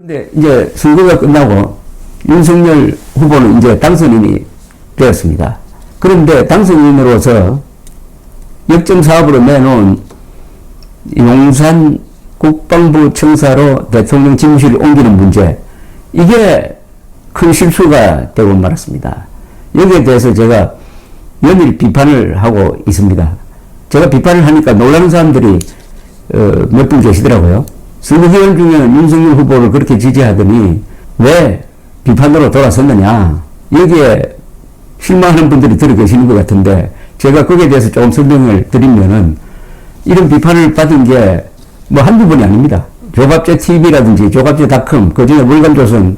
근데 이제 선거가 끝나고 윤석열 후보는 이제 당선인이 되었습니다. 그런데 당선인으로서 역정사업으로 내놓은 용산 국방부 청사로 대통령 집무실을 옮기는 문제, 이게 큰 실수가 되고 말았습니다. 여기에 대해서 제가 연일 비판을 하고 있습니다. 제가 비판을 하니까 놀라는 사람들이 몇 분 계시더라고요. 선거기간 중에는 윤석열 후보를 그렇게 지지하더니 왜 비판으로 돌아섰느냐, 여기에 실망하는 분들이 들어 계시는 것 같은데, 제가 거기에 대해서 조금 설명을 드리면은, 이런 비판을 받은 게 뭐 한두 번이 아닙니다. 조갑제 TV라든지 조갑제닷컴, 그 중에 월간조선,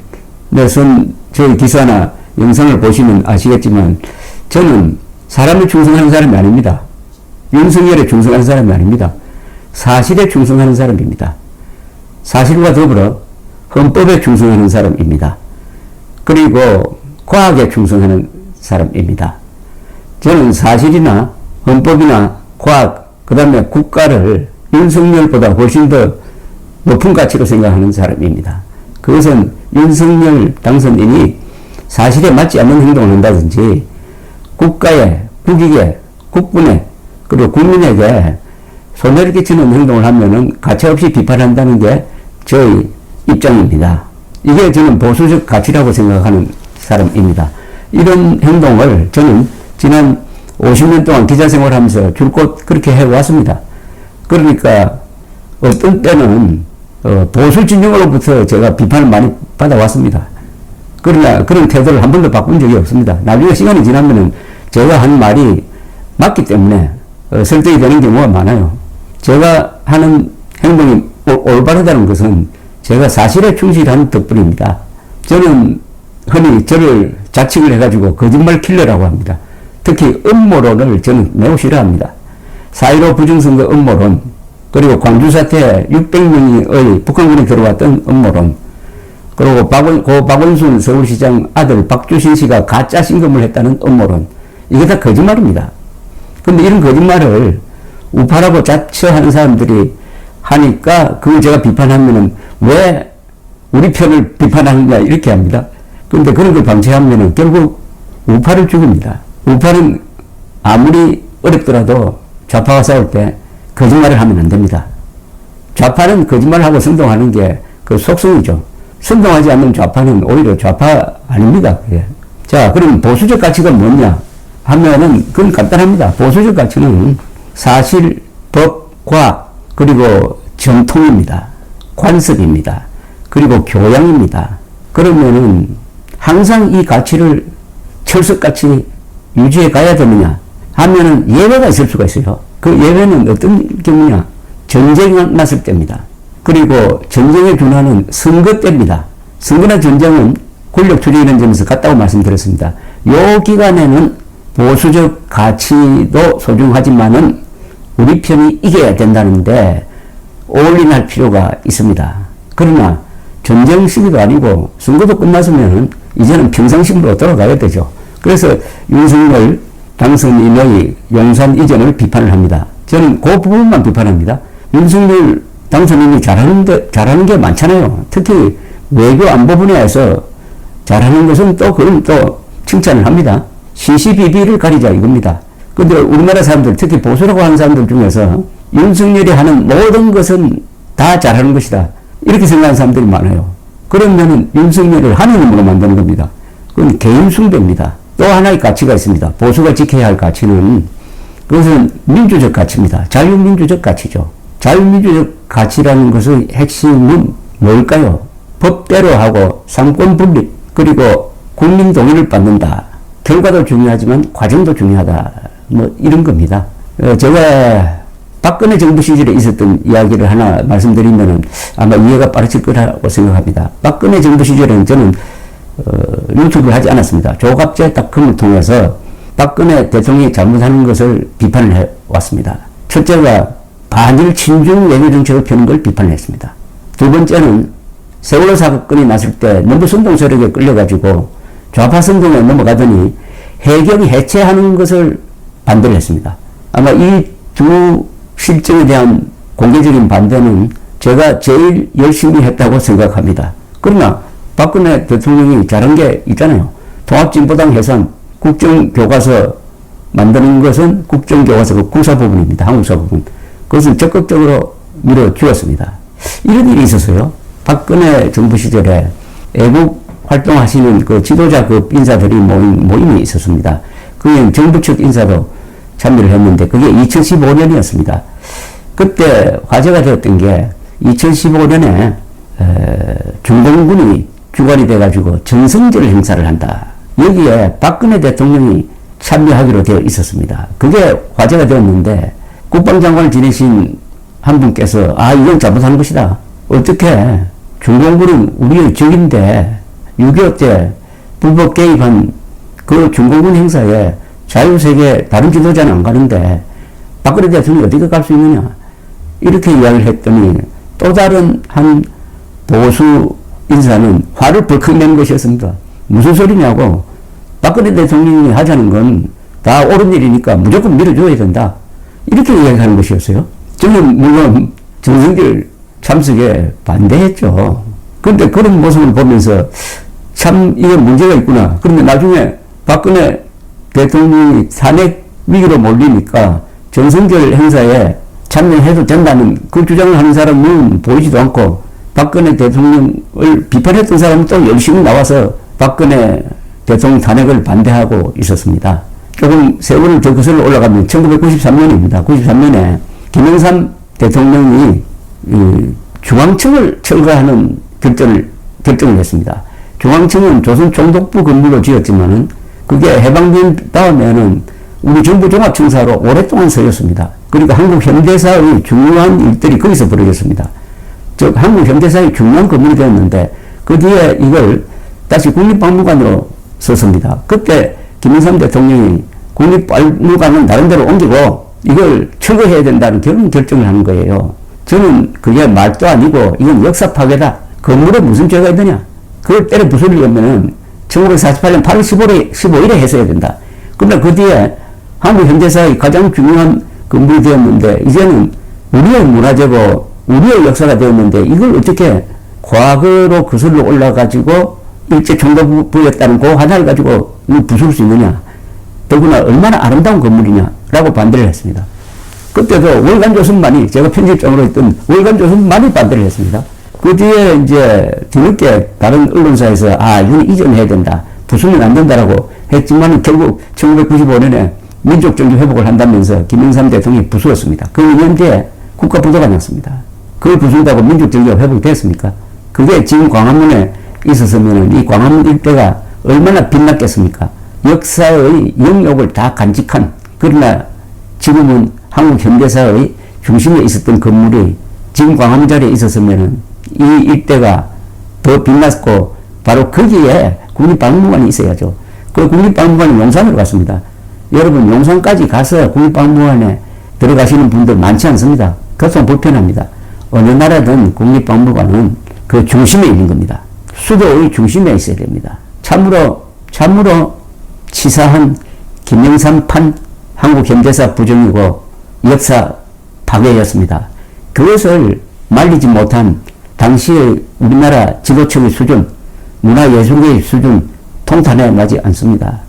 저희 기사나 영상을 보시면 아시겠지만, 저는 사람을 충성하는 사람이 아닙니다. 윤석열에 충성하는 사람이 아닙니다. 사실에 충성하는 사람입니다. 사실과 더불어 헌법에 충성하는 사람입니다. 그리고 과학에 충성하는 사람입니다. 저는 사실이나 헌법이나 과학, 그 다음에 국가를 윤석열보다 훨씬 더 높은 가치로 생각하는 사람입니다. 그것은 윤석열 당선인이 사실에 맞지 않는 행동을 한다든지 국가에, 국익에, 국군에, 그리고 국민에게 손해를 끼치는 행동을 하면은 가차없이 비판한다는 게 저의 입장입니다. 이게 저는 보수적 가치라고 생각하는 사람입니다. 이런 행동을 저는 지난 50년 동안 기자 생활하면서 줄곧 그렇게 해왔습니다. 그러니까 어떤 때는 보수 진영으로부터 제가 비판을 많이 받아왔습니다. 그러나 그런 태도를 한 번도 바꾼 적이 없습니다. 나중에 시간이 지나면은 제가 한 말이 맞기 때문에 설득이 되는 경우가 많아요. 제가 하는 행동이 올바르다는 것은 제가 사실에 충실한 덕분입니다. 저는 흔히 저를 자칭을 해가지고 거짓말 킬러라고 합니다. 특히 음모론을 저는 매우 싫어합니다. 4.15 부정선거 음모론, 그리고 광주 사태 600명의 북한군이 들어왔던 음모론, 그리고 박원순 서울시장 아들 박주신 씨가 가짜 신검을 했다는 음모론, 이게 다 거짓말입니다. 근데 이런 거짓말을 우파라고 자처하는 사람들이 하니까 그걸 제가 비판하면은 왜 우리 편을 비판하느냐 이렇게 합니다. 근데 그런 걸 방치하면은 결국 우파를 죽입니다. 우파는 아무리 어렵더라도 좌파와 싸울 때 거짓말을 하면 안 됩니다. 좌파는 거짓말하고 선동하는 게 그 속성이죠. 선동하지 않는 좌파는 오히려 좌파 아닙니다. 예. 자, 그럼 보수적 가치가 뭐냐 하면은 그건 간단합니다. 보수적 가치는 사실, 법, 과학, 그리고 전통입니다. 관습입니다. 그리고 교양입니다. 그러면은 항상 이 가치를 철석같이 유지해 가야 되느냐 하면은 예외가 있을 수가 있어요. 그 예외는 어떤 경우냐? 전쟁이 났을 때입니다. 그리고 전쟁의 준하는 선거 때입니다. 선거나 전쟁은 권력 투쟁이라는 점에서 같다고 말씀드렸습니다. 요 기간에는 보수적 가치도 소중하지만은 우리 편이 이겨야 된다는데 올인할 필요가 있습니다. 그러나 전쟁 시기도 아니고 선거도 끝났으면 이제는 평상식으로 돌아가야 되죠. 그래서 윤석열 당선인의 용산 이전을 비판을 합니다. 저는 그 부분만 비판합니다. 윤석열 당선인이 잘하는 게 많잖아요. 특히 외교 안보 분야에서 잘하는 것은 또 그건 또 칭찬을 합니다. 시시비비를 가리자 이겁니다. 근데 우리나라 사람들, 특히 보수라고 하는 사람들 중에서 윤석열이 하는 모든 것은 다 잘하는 것이다, 이렇게 생각하는 사람들이 많아요. 그러면은 윤석열을 하느님으로 만드는 겁니다. 그건 개인 숭배입니다. 또 하나의 가치가 있습니다. 보수가 지켜야 할 가치는, 그것은 민주적 가치입니다. 자유민주적 가치죠. 자유민주적 가치라는 것의 핵심은 뭘까요? 법대로 하고 상권 분립, 그리고 국민 동의를 받는다. 결과도 중요하지만 과정도 중요하다. 뭐 이런 겁니다. 제가 박근혜 정부 시절에 있었던 이야기를 하나 말씀드리면은 아마 이해가 빠르실 거라고 생각합니다. 박근혜 정부 시절에는 저는 유튜브를 하지 않았습니다. 조갑제닷컴을 통해서 박근혜 대통령이 잘못하는 것을 비판을 해왔습니다. 첫째가 반일 친중 외교 정책을 펴는 걸 비판을 했습니다. 두 번째는 세월호 사건이 났을 때 너무 선동 세력에 끌려가지고 좌파 선동에 넘어가더니 해경이 해체하는 것을 반대를 했습니다. 아마 이 두 실정에 대한 공개적인 반대는 제가 제일 열심히 했다고 생각합니다. 그러나 박근혜 대통령이 잘한 게 있잖아요. 통합진보당 해산, 국정교과서 만드는 것은 국정교과서 군사 부분입니다. 한국사 부분. 그것은 적극적으로 밀어주었습니다. 이런 일이 있었어요. 박근혜 정부 시절에 애국 활동하시는 그 지도자급 인사들이 모임이 있었습니다. 그게 정부 측 인사도 참여를 했는데 그게 2015년이었습니다. 그때 화제가 되었던 게 2015년에 중공군이 주관이 돼가지고 전성절 행사를 한다. 여기에 박근혜 대통령이 참여하기로 되어 있었습니다. 그게 화제가 되었는데 국방장관을 지내신 한 분께서 이건 잘못한 것이다. 어떻게 중공군은 우리의 적인데 6.25 때 불법 개입한 그 중공군 행사에 자유세계 다른 지도자는 안 가는데 박근혜 대통령이 어떻게 갈 수 있느냐. 이렇게 이야기를 했더니 또 다른 한 보수 인사는 화를 벌컥 낸 것이었습니다. 무슨 소리냐고. 박근혜 대통령이 하자는 건 다 옳은 일이니까 무조건 밀어줘야 된다. 이렇게 이야기하는 것이었어요. 저는 물론 전성길 참석에 반대했죠. 그런데 그런 모습을 보면서 참 이게 문제가 있구나. 그런데 나중에 박근혜 대통령이 탄핵 위기로 몰리니까 전성길 행사에 참여해도 된다는 그 주장을 하는 사람은 보이지도 않고 박근혜 대통령을 비판했던 사람은 또 열심히 나와서 박근혜 대통령 탄핵을 반대하고 있었습니다. 조금 세월을 더 거슬러 올라가면 1993년입니다. 93년에 김영삼 대통령이 중앙청을 철거하는 결정을 했습니다. 중앙청은 조선총독부 건물로 지었지만은 그게 해방된 다음에는 우리 정부 종합청사로 오랫동안 쓰였습니다. 그러니까 한국 현대사의 중요한 일들이 거기서 벌어졌습니다. 즉 한국 현대사의 중요한 건물이 되었는데 그 뒤에 이걸 다시 국립박물관으로 썼습니다. 그때 김영삼 대통령이 국립박물관은 다른 데로 옮기고 이걸 철거해야 된다는 그런 결정을 하는 거예요. 저는 그게 말도 아니고 이건 역사 파괴다. 건물에 무슨 죄가 있느냐. 그걸 때려 부수려면 1948년 8월 15일에 했어야 된다. 그러나 그 뒤에 한국 현대사의 가장 중요한 건물이 되었는데 이제는 우리의 문화재고 우리의 역사가 되었는데 이걸 어떻게 과거로 거슬러 올라가지고 일제 총독부였다는 그 하나를 가지고 부술 수 있느냐. 더구나 얼마나 아름다운 건물이냐라고 반대를 했습니다. 그때도 월간조선만이 제가 편집장으로 했던 월간조선만이 반대를 했습니다. 그 뒤에 이제 뒤늦게 다른 언론사에서 이건 이전해야 된다. 부수면 안 된다라고 했지만 결국 1995년에 민족정기 회복을 한다면서 김영삼 대통령이 부수었습니다. 그 2년 뒤에 국가부도가 났습니다. 그걸 부순다고 민족정기가 회복됐습니까? 그게 지금 광화문에 있었으면 이 광화문 일대가 얼마나 빛났겠습니까? 역사의 영역을 다 간직한, 그러나 지금은 한국 현대사의 중심에 있었던 건물이 지금 광화문 자리에 있었으면 이 일대가 더 빛났고 바로 거기에 국립박물관이 있어야죠. 그 국립박물관이 용산으로 갔습니다. 여러분 용산까지 가서 국립박물관에 들어가시는 분들 많지 않습니다. 교통 불편합니다. 어느 나라든 국립박물관은 그 중심에 있는 겁니다. 수도의 중심에 있어야 됩니다. 참으로 치사한 김영삼판 한국 현대사 부정이고 역사 파괴였습니다. 그것을 말리지 못한 당시의 우리나라 지도층의 수준, 문화예술계의 수준 통탄해 나지 않습니다.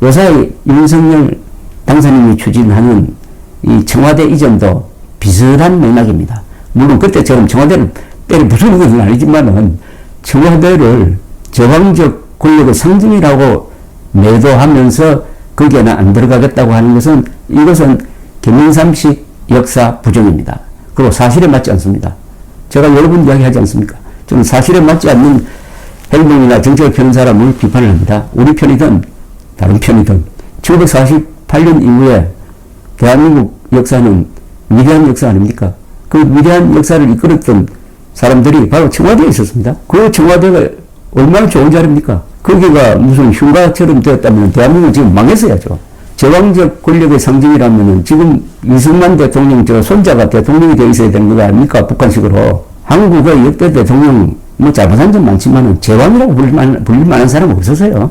요사이 윤석열 당선인이 추진하는 이 청와대 이전도 비슷한 맥락입니다. 물론 그때처럼 청와대를 때려 부수는 것은 아니지만은 청와대를 저항적 권력의 상징이라고 매도하면서 거기에는 안 들어가겠다고 하는 것은 이것은 김영삼식 역사 부정입니다. 그리고 사실에 맞지 않습니다. 제가 여러 번 이야기하지 않습니까? 저는 사실에 맞지 않는 행동이나 정책을 펴는 사람을 비판을 합니다. 우리 편이든 다른 편이든 1948년 이후에 대한민국 역사는 위대한 역사 아닙니까? 그 위대한 역사를 이끌었던 사람들이 바로 청와대에 있었습니다. 그 청와대가 얼마나 좋은 자리입니까? 거기가 무슨 흉가처럼 되었다면 대한민국은 지금 망했어야죠. 제왕적 권력의 상징이라면 지금 이승만 대통령 손자가 대통령이 되어 있어야 되는 거 아닙니까? 북한식으로. 한국의 역대 대통령 잘못한 점 많지만 제왕이라고 불릴 만한 사람은 없었어요.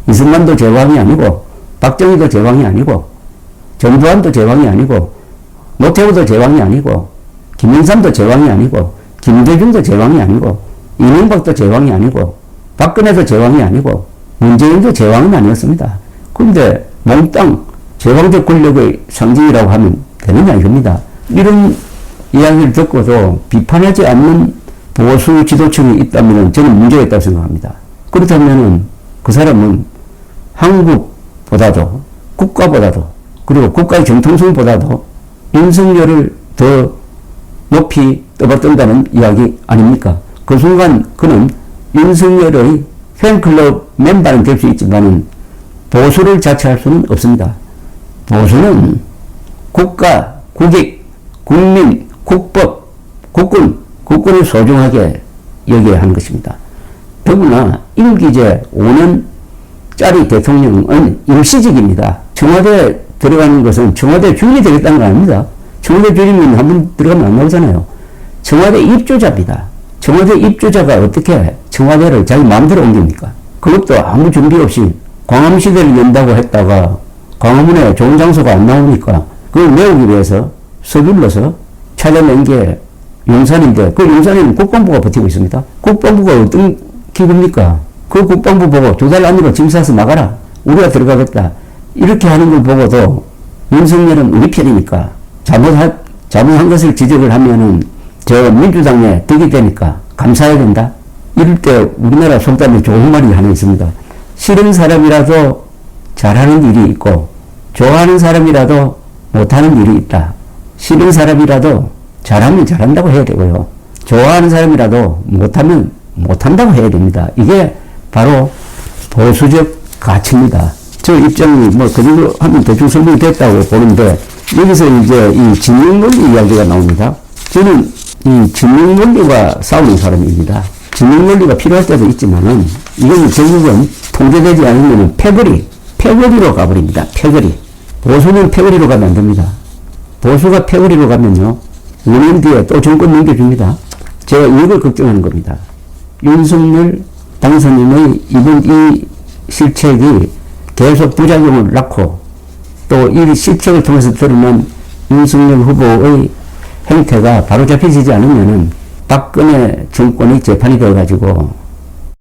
이승만도 제왕이 아니고 박정희도 제왕이 아니고 전두환도 제왕이 아니고 노태우도 제왕이 아니고 김영삼도 제왕이 아니고 김대중도 제왕이 아니고 이명박도 제왕이 아니고 박근혜도 제왕이 아니고 문재인도 제왕은 아니었습니다. 그런데 몽땅 제왕적 권력의 상징이라고 하면 되느냐 이겁니다. 이런 이야기를 듣고도 비판하지 않는 보수 지도층이 있다면 저는 문제가 있다고 생각합니다. 그렇다면 그 사람은 한국보다도 국가보다도 그리고 국가의 정통성보다도 윤석열을 더 높이 떠받든다는 이야기 아닙니까? 그 순간 그는 윤석열의 팬클럽 멤버는 될 수 있지만 보수를 자처할 수는 없습니다. 보수는 국가, 국익, 국민, 국법, 국군을 소중하게 여겨야 하는 것입니다. 더구나 임기제 5년짜리 대통령은 일시직입니다. 청와대에 들어가는 것은 청와대 주인이 되겠다는 거 아닙니다. 청와대 주인은 한번 들어가면 안 나오잖아요. 청와대 입주자입니다. 청와대 입주자가 어떻게 청와대를 자기 마음대로 옮깁니까? 그것도 아무 준비 없이 광화문시대를 연다고 했다가 광화문에 좋은 장소가 안 나오니까 그걸 메우기 위해서 서둘러서 찾아낸 게 용산인데 그 용산에는 국방부가 버티고 있습니다. 국방부가 어떤 기구입니까? 그 국방부 보고 2달 안으로 짐 싸서 나가라. 우리가 들어가겠다. 이렇게 하는 걸 보고도 윤석열은 우리 편이니까 잘못한 것을 지적을 하면은 저 민주당에 득이 되니까 감사해야 된다. 이럴 때 우리나라 속담에 좋은 말이 하나 있습니다. 싫은 사람이라도 잘하는 일이 있고 좋아하는 사람이라도 못하는 일이 있다. 싫은 사람이라도 잘하면 잘한다고 해야 되고요. 좋아하는 사람이라도 못하면 못한다고 해야 됩니다. 이게 바로 보수적 가치입니다. 저 입장이 그 정도 하면 대충 설명이 됐다고 보는데 여기서 이제 이 진영논리 이야기가 나옵니다. 저는 이 진영논리가 싸우는 사람입니다. 진영논리가 필요할 때도 있지만은 이건 결국은 통제되지 않으면 패거리로 가버립니다. 패거리. 보수는 패거리로 가면 안 됩니다. 보수가 패거리로 가면요 5년 뒤에 또 정권 넘겨줍니다. 제가 이걸 걱정하는 겁니다. 윤석열 당선인의 이번 이 실책이 계속 부작용을 낳고 또 이 실책을 통해서 드러난 윤석열 후보의 행태가 바로잡혀지지 않으면은 박근혜 정권의 재판이 되어가지고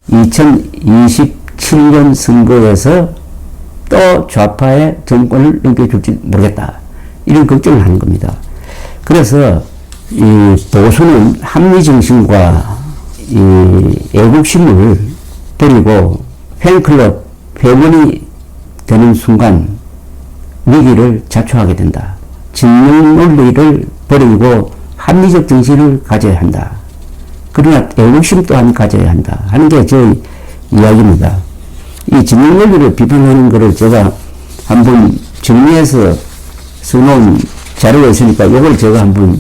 2027년 선거에서 또 좌파의 정권을 넘겨줄지 모르겠다. 이런 걱정을 하는 겁니다. 그래서 이 보수는 합리정신과 이 애국심을 버리고 팬클럽 회원이 되는 순간 위기를 자초하게 된다. 진영논리를 버리고 합리적 정신을 가져야 한다. 그러나 애국심 또한 가져야 한다 하는 게 제 이야기입니다. 이 진영논리를 비판하는 것을 제가 한번 정리해서 써놓은 자료가 있으니까 이걸 제가 한번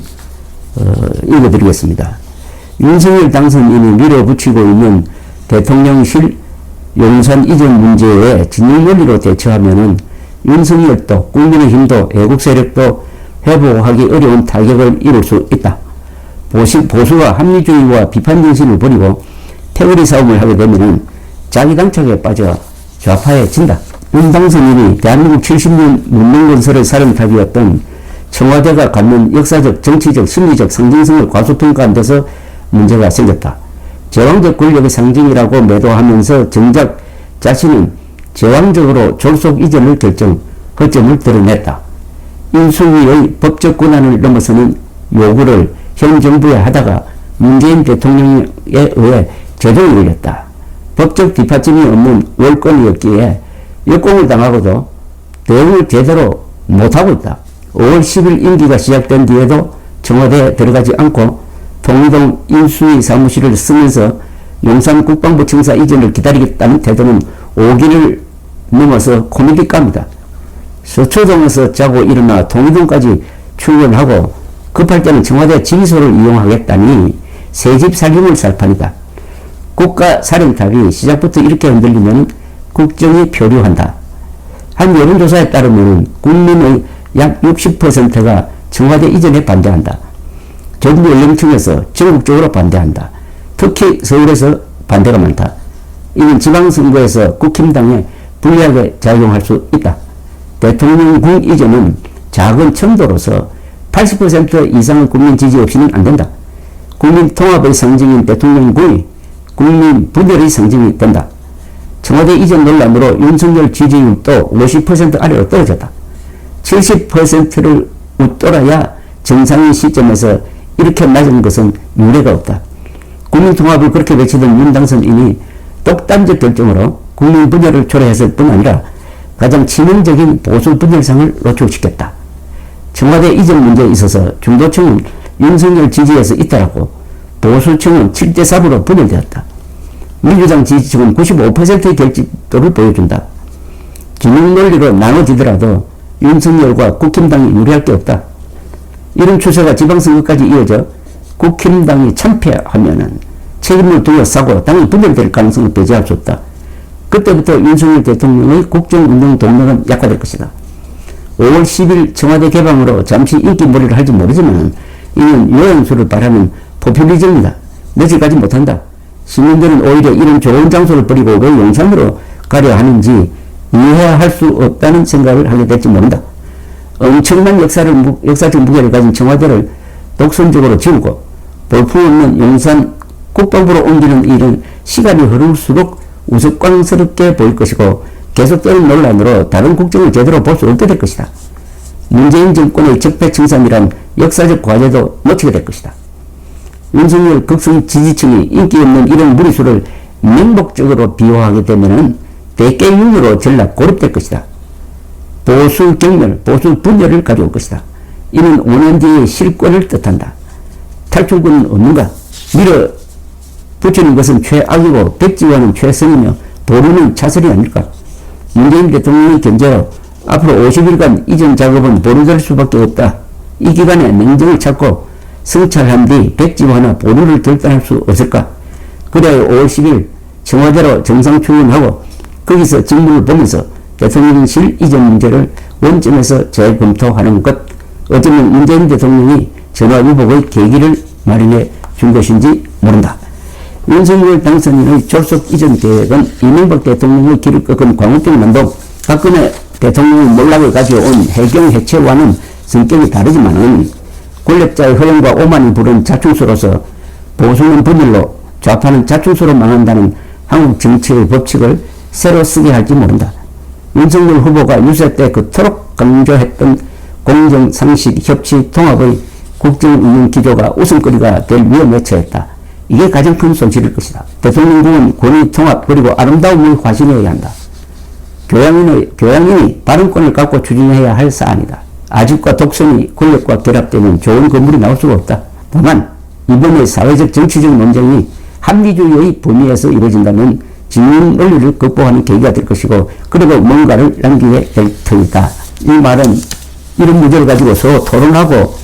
읽어드리겠습니다. 윤석열 당선인이 밀어붙이고 있는 대통령실 용산 이전 문제에 진영논리로 대처하면은 윤석열도 국민의힘도 애국 세력도 회복하기 어려운 타격을 입을 수 있다. 보수가 합리주의와 비판 정신을 버리고 패거리 싸움을 하게 되면은 자기 당착에 빠져 좌파에 진다. 윤 당선인이 대한민국 70년 문명건설의 사령탑이었던 청와대가 갖는 역사적, 정치적, 심리적 상징성을 과소평가한 데서 문제가 생겼다. 제왕적 권력의 상징이라고 매도하면서 정작 자신은 제왕적으로 졸속 이전을 결정, 허점을 드러냈다. 인수위의 법적 권한을 넘어서는 요구를 현 정부에 하다가 문재인 대통령에 의해 제동이 걸렸다. 법적 뒷받침이 없는 월권이었기에 역공을 당하고도 대응을 제대로 못하고 있다. 5월 10일 임기가 시작된 뒤에도 청와대에 들어가지 않고 통일동 인수위 사무실을 쓰면서 용산 국방부 청사 이전을 기다리겠다는 태도는 오기를 넘어서 코미디감이다. 서초동에서 자고 일어나 통일동까지 출근하고 급할 때는 청와대 지휘소를 이용하겠다니 새집 살림을 살 판이다. 국가 사령탑이 시작부터 이렇게 흔들리면 국정이 표류한다. 한 여론조사에 따르면 국민의 약 60%가 청와대 이전에 반대한다. 정부 연령층에서 전국적으로 반대한다. 특히 서울에서 반대가 많다. 이는 지방선거에서 국힘당에 불리하게 작용할 수 있다. 대통령궁 이전은 작은 첨도로서 80% 이상의 국민 지지 없이는 안 된다. 국민 통합의 상징인 대통령궁이 국민 분열의 상징이 된다. 청와대 이전 논란으로 윤석열 지지율도 50% 아래로 떨어졌다. 70%를 웃돌아야 정상의 시점에서 이렇게 낮은 것은 유례가 없다. 국민통합을 그렇게 외치던 윤 당선인이 독단적 결정으로 국민 분열을 초래했을 뿐 아니라 가장 치명적인 보수 분열상을 노출시켰다. 청와대 이전 문제에 있어서 중도층은 윤석열 지지에서 이탈하고 보수층은 7대4로 분열되었다. 민주당 지지층은 95%의 결집도를 보여준다. 기능 논리로 나눠지더라도 윤석열과 국힘당이 유리할 게 없다. 이런 추세가 지방선거까지 이어져 국힘당이 참패하면은 책임을 둘러싸고 당이 분열될 가능성을 배제할 수 없다. 그때부터 윤석열 대통령의 국정운동 동력은 약화될 것이다. 5월 10일 청와대 개방으로 잠시 인기몰이를 할지 모르지만 이는 요양수를 바라는 포퓰리즘이다. 늦을까지 못한다. 시민들은 오히려 이런 좋은 장소를 버리고 왜 용산으로 가려 하는지 이해할 수 없다는 생각을 하게 될지 모른다. 엄청난 역사적 무게를 가진 청와대를 독선적으로 지우고 볼품없는 용산 국방부로 옮기는 일은 시간이 흐를수록 우스꽝스럽게 보일 것이고 계속되는 논란으로 다른 국정을 제대로 볼 수 없게 될 것이다. 문재인 정권의 적폐청산이란 역사적 과제도 놓치게 될 것이다. 윤석열 극성 지지층이 인기 없는 이런 무리수를 맹목적으로 비호하게 되면 대깨윤으로 전락 고립될 것이다. 보수 경멸, 보수 분열을 가져올 것이다. 이는 5년 뒤의 실권을 뜻한다. 탈출구는 없는가? 밀어붙이는 것은 최악이고 백지화는 최선이며 보루는 차선이 아닐까? 문재인 대통령의 견제로 앞으로 50일간 이전 작업은 보루될 수밖에 없다. 이 기간에 냉정을 찾고 성찰한 뒤 백지화나 보루를 결단할 수 없을까? 그래야 5월 10일 청와대로 정상 출근하고 거기서 직무를 보면서 대통령실 이전 문제를 원점에서 재검토하는 것. 어쩌면 문재인 대통령이 전화위복의 계기를 마련해 준 것인지 모른다. 윤석열 당선인의 졸속 이전 계획은 이명박 대통령의 길을 꺾은 광우병 난동, 박근혜 대통령의 몰락을 가져온 해경 해체와는 성격이 다르지만은 권력자의 허영과 오만이 부른 자충수로서 보수는 분열로 좌파는 자충수로 망한다는 한국 정치의 법칙을 새로 쓰게 할지 모른다. 윤석열 후보가 유세 때 그토록 강조했던 공정, 상식, 협치, 통합의 국정운영 기조가 웃음거리가 될 위험에 처했다. 이게 가장 큰 손실일 것이다. 대통령국은 권위 통합 그리고 아름다움을 과신해야 한다. 교양인이 발언권을 갖고 추진해야 할 사안이다. 아집과 독선이 권력과 결합되면 좋은 건물이 나올 수가 없다. 다만 이번의 사회적 정치적 논쟁이 합리주의의 범위에서 이루어진다면 진영 논리를 극복하는 계기가 될 것이고 그리고 뭔가를 남기게 될 터이다. 이 말은 이런 문제를 가지고 서로 토론하고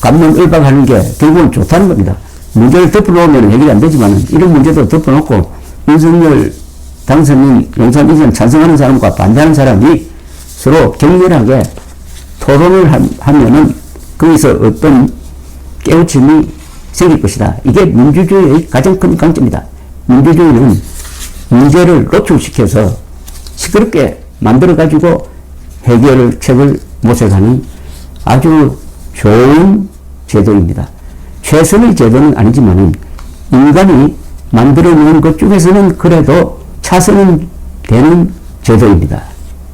감론을박하는 게 결국은 좋다는 겁니다. 문제를 덮어놓으면 해결이 안 되지만 이런 문제도 덮어놓고 윤석열 당선인 용산 이전 찬성하는 사람과 반대하는 사람이 서로 격렬하게 토론을 하면은 거기서 어떤 깨우침이 생길 것이다. 이게 민주주의의 가장 큰 강점이다. 민주주의는 문제를 노출시켜서 시끄럽게 만들어가지고 해결책을 모색하는 아주 좋은 제도입니다. 최선의 제도는 아니지만 인간이 만들어놓은 것 중에서는 그래도 차선은 되는 제도입니다.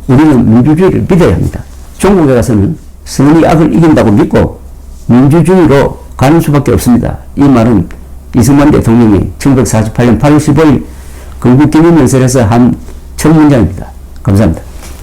우리는 민주주의를 믿어야 합니다. 중국에 가서는 선이 악을 이긴다고 믿고 민주주의로 가는 수밖에 없습니다. 이 말은 이승만 대통령이 1948년 8월 15일 건국기념연설에서 한 첫 문장입니다. 감사합니다.